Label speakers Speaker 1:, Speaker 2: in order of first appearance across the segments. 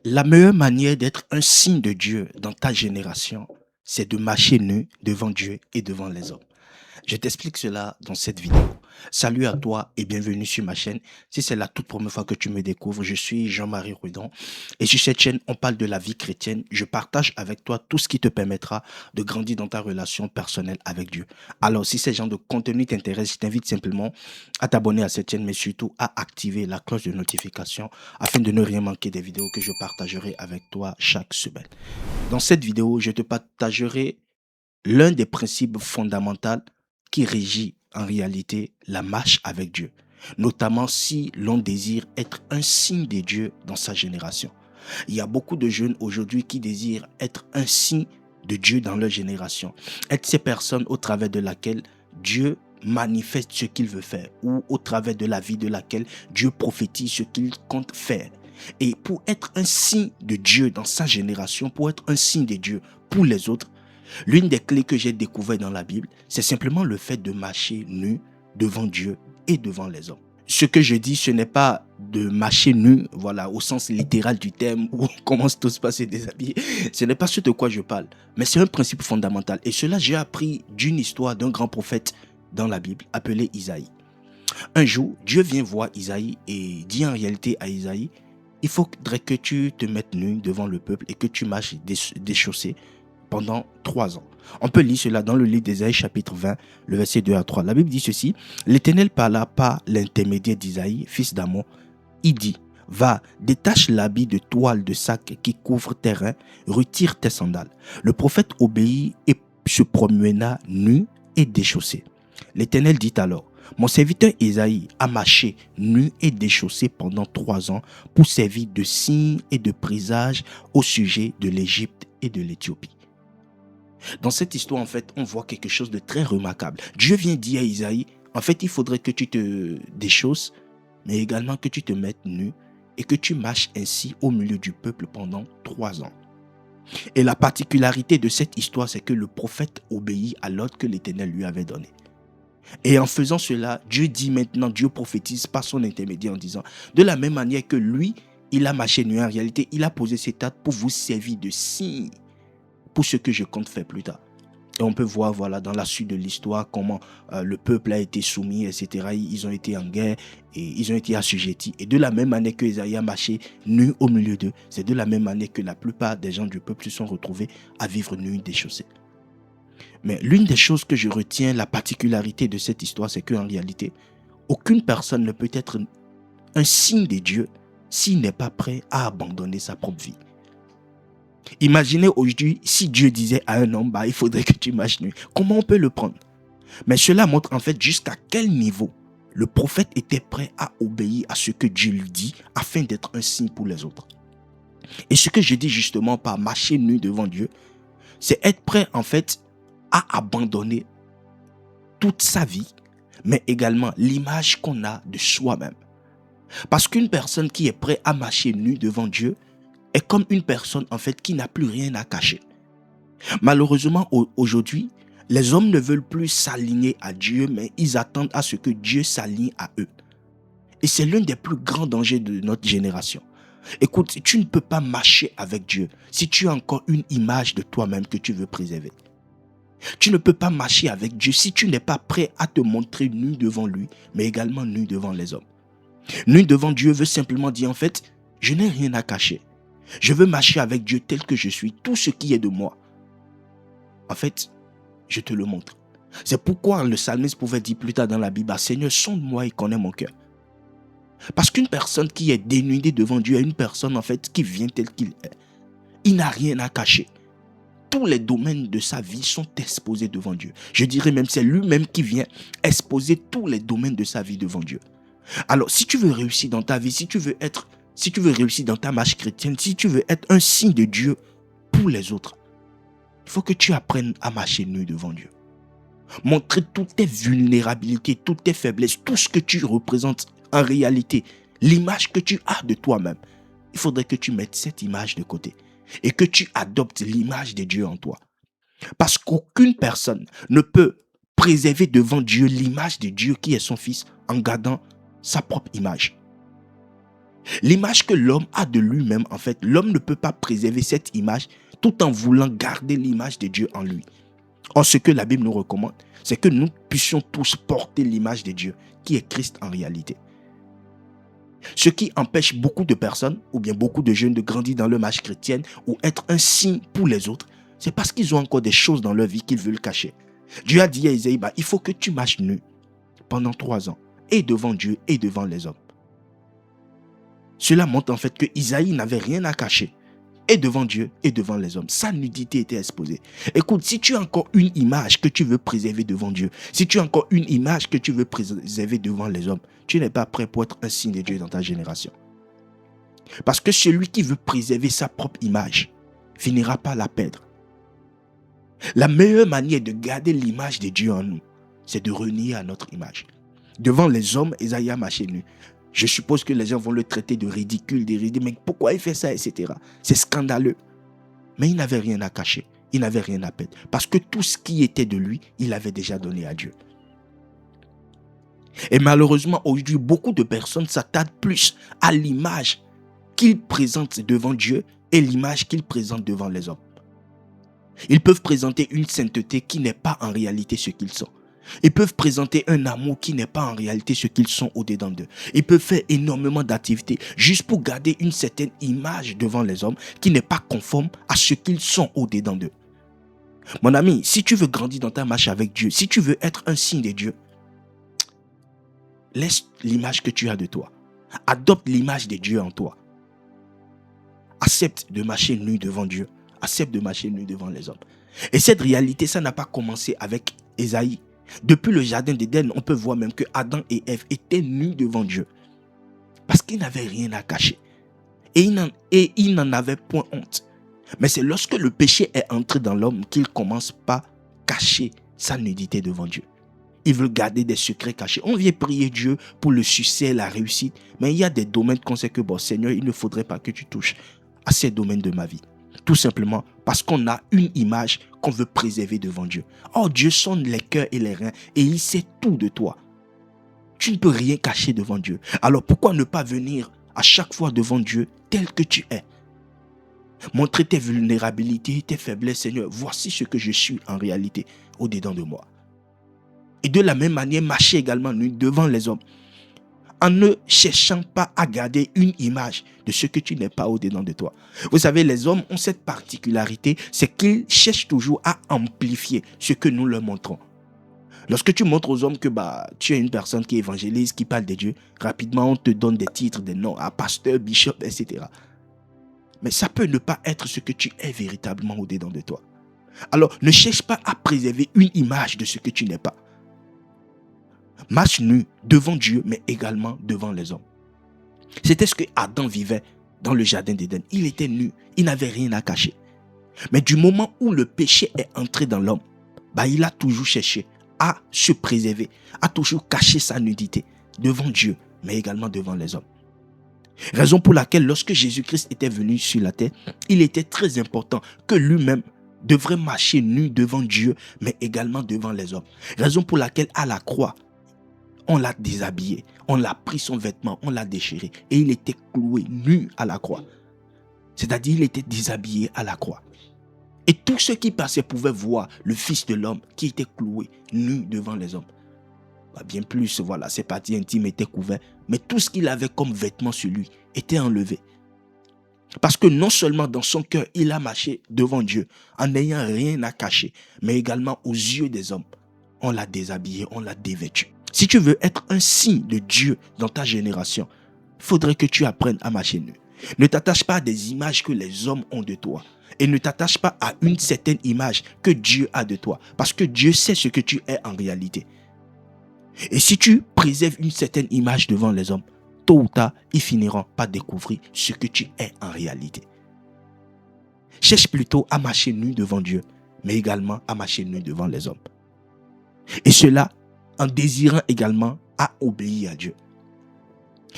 Speaker 1: La meilleure manière d'être un signe de Dieu dans ta génération, c'est de marcher nu devant Dieu et devant les hommes. Je t'explique cela dans cette vidéo. Salut à toi et bienvenue sur ma chaîne. Si c'est la toute première fois que tu me découvres, je suis Jean-Marie Rudon et sur cette chaîne, on parle de la vie chrétienne. Je partage avec toi tout ce qui te permettra de grandir dans ta relation personnelle avec Dieu. Alors, si ce genre de contenu t'intéresse, je t'invite simplement à t'abonner à cette chaîne, mais surtout à activer la cloche de notification afin de ne rien manquer des vidéos que je partagerai avec toi chaque semaine. Dans cette vidéo, je te partagerai l'un des principes fondamentaux qui régit en réalité la marche avec Dieu, notamment si l'on désire être un signe de Dieu dans sa génération. Il y a beaucoup de jeunes aujourd'hui qui désirent être un signe de Dieu dans leur génération, être ces personnes au travers de laquelle Dieu manifeste ce qu'il veut faire ou au travers de la vie de laquelle Dieu prophétise ce qu'il compte faire. Et pour être un signe de Dieu dans sa génération, pour être un signe de Dieu pour les autres, l'une des clés que j'ai découvert dans la Bible, c'est simplement le fait de marcher nu devant Dieu et devant les hommes. Ce que je dis, ce n'est pas de marcher nu, voilà, au sens littéral du terme, où on commence tous par se déshabiller. Ce n'est pas ce de quoi je parle, mais c'est un principe fondamental. Et cela, j'ai appris d'une histoire d'un grand prophète dans la Bible, appelé Isaïe. Un jour, Dieu vient voir Isaïe et dit en réalité à Isaïe, il faudrait que tu te mettes nu devant le peuple et que tu marches déchaussé pendant 3 ans. On peut lire cela dans le livre d'Ésaïe chapitre 20, le verset 2 à 3. La Bible dit ceci, l'Éternel parla par l'intermédiaire d'Isaïe, fils d'Amon. Il dit, va, détache l'habit de toile de sac qui couvre tes reins, retire tes sandales. Le prophète obéit et se promena nu et déchaussé. L'Éternel dit alors, mon serviteur Isaïe a marché nu et déchaussé pendant 3 ans pour servir de signe et de présage au sujet de l'Égypte et de l'Éthiopie. Dans cette histoire, en fait, on voit quelque chose de très remarquable. Dieu vient dire à Isaïe, en fait, il faudrait que tu te déchausses, mais également que tu te mettes nu et que tu marches ainsi au milieu du peuple pendant 3 ans. Et la particularité de cette histoire, c'est que le prophète obéit à l'ordre que l'Éternel lui avait donné. Et en faisant cela, Dieu dit maintenant, Dieu prophétise par son intermédiaire en disant, de la même manière que lui, il a marché nu, en réalité, il a posé cet acte pour vous servir de signe pour ce que je compte faire plus tard. Et on peut voir voilà, dans la suite de l'histoire comment le peuple a été soumis, etc. Ils ont été en guerre et ils ont été assujettis. Et de la même manière que Isaïe a marché nu au milieu d'eux, c'est de la même manière que la plupart des gens du peuple se sont retrouvés à vivre nus déchaussés. Mais l'une des choses que je retiens, la particularité de cette histoire, c'est qu'en réalité, aucune personne ne peut être un signe de Dieu s'il n'est pas prêt à abandonner sa propre vie. Imaginez aujourd'hui si Dieu disait à un homme, il faudrait que tu marches nu. Comment on peut le prendre? Mais cela montre en fait jusqu'à quel niveau le prophète était prêt à obéir à ce que Dieu lui dit afin d'être un signe pour les autres. Et ce que je dis justement par marcher nu devant Dieu, c'est être prêt en fait à abandonner toute sa vie, mais également l'image qu'on a de soi-même. Parce qu'une personne qui est prête à marcher nu devant Dieu est comme une personne en fait qui n'a plus rien à cacher. Malheureusement, aujourd'hui, les hommes ne veulent plus s'aligner à Dieu, mais ils attendent à ce que Dieu s'aligne à eux. Et c'est l'un des plus grands dangers de notre génération. Écoute, tu ne peux pas marcher avec Dieu si tu as encore une image de toi-même que tu veux préserver. Tu ne peux pas marcher avec Dieu si tu n'es pas prêt à te montrer nu devant lui, mais également nu devant les hommes. Nu devant Dieu veut simplement dire en fait, je n'ai rien à cacher. Je veux marcher avec Dieu tel que je suis, tout ce qui est de moi. En fait, je te le montre. C'est pourquoi le psalmiste pouvait dire plus tard dans la Bible, Seigneur, sonde-moi et connais mon cœur. Parce qu'une personne qui est dénudée devant Dieu est une personne en fait qui vient tel qu'il est. Il n'a rien à cacher. Tous les domaines de sa vie sont exposés devant Dieu. Je dirais même c'est lui-même qui vient exposer tous les domaines de sa vie devant Dieu. Alors, si tu veux réussir dans ta vie, si tu veux réussir dans ta marche chrétienne, si tu veux être un signe de Dieu pour les autres, il faut que tu apprennes à marcher nu devant Dieu. Montrer toutes tes vulnérabilités, toutes tes faiblesses, tout ce que tu représentes en réalité, l'image que tu as de toi-même. Il faudrait que tu mettes cette image de côté et que tu adoptes l'image de Dieu en toi. Parce qu'aucune personne ne peut préserver devant Dieu l'image de Dieu qui est son Fils en gardant sa propre image. L'image que l'homme a de lui-même, en fait, l'homme ne peut pas préserver cette image tout en voulant garder l'image de Dieu en lui. Or, ce que la Bible nous recommande, c'est que nous puissions tous porter l'image de Dieu, qui est Christ en réalité. Ce qui empêche beaucoup de personnes, ou bien beaucoup de jeunes, de grandir dans leur marche chrétienne ou être un signe pour les autres, c'est parce qu'ils ont encore des choses dans leur vie qu'ils veulent cacher. Dieu a dit à Isaïe, il faut que tu marches nu pendant 3 ans, et devant Dieu et devant les hommes. Cela montre en fait que Isaïe n'avait rien à cacher, et devant Dieu et devant les hommes. Sa nudité était exposée. Écoute, si tu as encore une image que tu veux préserver devant Dieu, si tu as encore une image que tu veux préserver devant les hommes, tu n'es pas prêt pour être un signe de Dieu dans ta génération. Parce que celui qui veut préserver sa propre image finira par la perdre. La meilleure manière de garder l'image de Dieu en nous, c'est de renier à notre image. Devant les hommes, Isaïe a marché nu. Je suppose que les gens vont le traiter de ridicule, mais pourquoi il fait ça, etc. C'est scandaleux. Mais il n'avait rien à cacher, il n'avait rien à perdre. Parce que tout ce qui était de lui, il avait déjà donné à Dieu. Et malheureusement, aujourd'hui, beaucoup de personnes s'attardent plus à l'image qu'ils présentent devant Dieu et l'image qu'ils présentent devant les hommes. Ils peuvent présenter une sainteté qui n'est pas en réalité ce qu'ils sont. Ils peuvent présenter un amour qui n'est pas en réalité ce qu'ils sont au-dedans d'eux. Ils peuvent faire énormément d'activités juste pour garder une certaine image devant les hommes qui n'est pas conforme à ce qu'ils sont au-dedans d'eux. Mon ami, si tu veux grandir dans ta marche avec Dieu, si tu veux être un signe de Dieu, laisse l'image que tu as de toi. Adopte l'image de Dieu en toi. Accepte de marcher nu devant Dieu. Accepte de marcher nu devant les hommes. Et cette réalité, ça n'a pas commencé avec Ésaïe. Depuis le jardin d'Éden, on peut voir même que Adam et Ève étaient nus devant Dieu. Parce qu'ils n'avaient rien à cacher. Et ils n'en avaient point honte. Mais c'est lorsque le péché est entré dans l'homme qu'il commence par cacher sa nudité devant Dieu. Il veut garder des secrets cachés. On vient prier Dieu pour le succès, la réussite. Mais il y a des domaines qu'on sait que, Seigneur, il ne faudrait pas que tu touches à ces domaines de ma vie. Tout simplement parce qu'on a une image qu'on veut préserver devant Dieu. Or, Dieu sonde les cœurs et les reins et il sait tout de toi. Tu ne peux rien cacher devant Dieu. Alors pourquoi ne pas venir à chaque fois devant Dieu tel que tu es? Montrer tes vulnérabilités, tes faiblesses, Seigneur. Voici ce que je suis en réalité au-dedans de moi. Et de la même manière, marcher également nu devant les hommes. En ne cherchant pas à garder une image de ce que tu n'es pas au-dedans de toi. Vous savez, les hommes ont cette particularité, c'est qu'ils cherchent toujours à amplifier ce que nous leur montrons. Lorsque tu montres aux hommes que tu es une personne qui évangélise, qui parle de Dieu, rapidement on te donne des titres, des noms, à pasteur, bishop, etc. Mais ça peut ne pas être ce que tu es véritablement au-dedans de toi. Alors, ne cherche pas à préserver une image de ce que tu n'es pas. Marche nu devant Dieu, mais également devant les hommes. C'était ce que Adam vivait dans le jardin d'Éden. Il était nu, il n'avait rien à cacher. Mais du moment où le péché est entré dans l'homme, il a toujours cherché à se préserver, à toujours cacher sa nudité devant Dieu, mais également devant les hommes. Raison pour laquelle lorsque Jésus-Christ était venu sur la terre, il était très important que lui-même devrait marcher nu devant Dieu, mais également devant les hommes. Raison pour laquelle à la croix, on l'a déshabillé, on l'a pris son vêtement, on l'a déchiré et il était cloué nu à la croix. C'est-à-dire il était déshabillé à la croix. Et tous ceux qui passaient pouvaient voir le Fils de l'homme qui était cloué nu devant les hommes. Bien plus, ses parties intimes étaient couvertes, mais tout ce qu'il avait comme vêtement sur lui était enlevé. Parce que non seulement dans son cœur, il a marché devant Dieu en n'ayant rien à cacher, mais également aux yeux des hommes. On l'a déshabillé, on l'a dévêtu. Si tu veux être un signe de Dieu dans ta génération, il faudrait que tu apprennes à marcher nu. Ne t'attache pas à des images que les hommes ont de toi. Et ne t'attache pas à une certaine image que Dieu a de toi. Parce que Dieu sait ce que tu es en réalité. Et si tu préserves une certaine image devant les hommes, tôt ou tard, ils finiront par découvrir ce que tu es en réalité. Cherche plutôt à marcher nu devant Dieu, mais également à marcher nu devant les hommes. Et cela en désirant également à obéir à Dieu.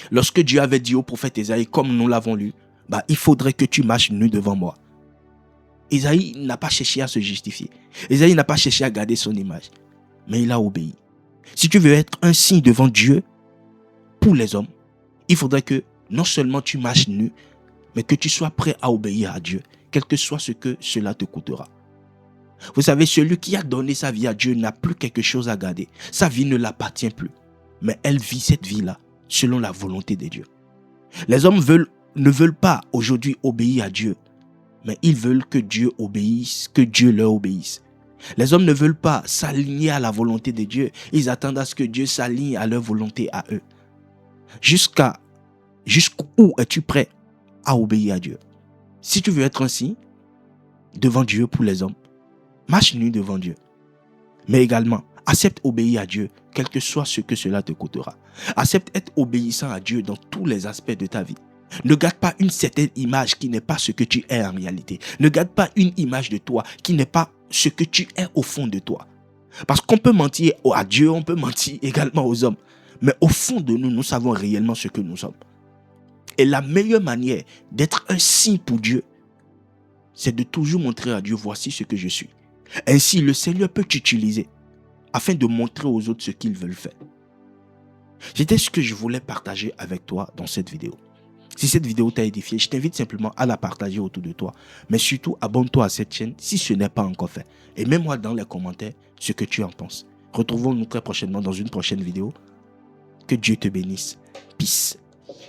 Speaker 1: Lorsque Dieu avait dit au prophète Ésaïe, comme nous l'avons lu, il faudrait que tu marches nu devant moi. Ésaïe n'a pas cherché à se justifier. Ésaïe n'a pas cherché à garder son image, mais il a obéi. Si tu veux être un signe devant Dieu pour les hommes, il faudrait que non seulement tu marches nu, mais que tu sois prêt à obéir à Dieu, quel que soit ce que cela te coûtera. Vous savez, celui qui a donné sa vie à Dieu n'a plus quelque chose à garder. Sa vie ne l'appartient plus. Mais elle vit cette vie-là selon la volonté de Dieu. Les hommes ne veulent pas aujourd'hui obéir à Dieu, mais ils veulent que Dieu obéisse, que Dieu leur obéisse. Les hommes ne veulent pas s'aligner à la volonté de Dieu. Ils attendent à ce que Dieu s'aligne à leur volonté à eux. Jusqu'où es-tu prêt à obéir à Dieu? Si tu veux être ainsi, devant Dieu pour les hommes, marche nu devant Dieu. Mais également, accepte obéir à Dieu, quel que soit ce que cela te coûtera. Accepte être obéissant à Dieu dans tous les aspects de ta vie. Ne garde pas une certaine image qui n'est pas ce que tu es en réalité. Ne garde pas une image de toi qui n'est pas ce que tu es au fond de toi. Parce qu'on peut mentir à Dieu, on peut mentir également aux hommes. Mais au fond de nous, nous savons réellement ce que nous sommes. Et la meilleure manière d'être un signe pour Dieu, c'est de toujours montrer à Dieu, voici ce que je suis. Ainsi, le Seigneur peut t'utiliser afin de montrer aux autres ce qu'ils veulent faire. C'était ce que je voulais partager avec toi dans cette vidéo. Si cette vidéo t'a édifié, je t'invite simplement à la partager autour de toi. Mais surtout, abonne-toi à cette chaîne si ce n'est pas encore fait. Et mets-moi dans les commentaires ce que tu en penses. Retrouvons-nous très prochainement dans une prochaine vidéo. Que Dieu te bénisse. Peace.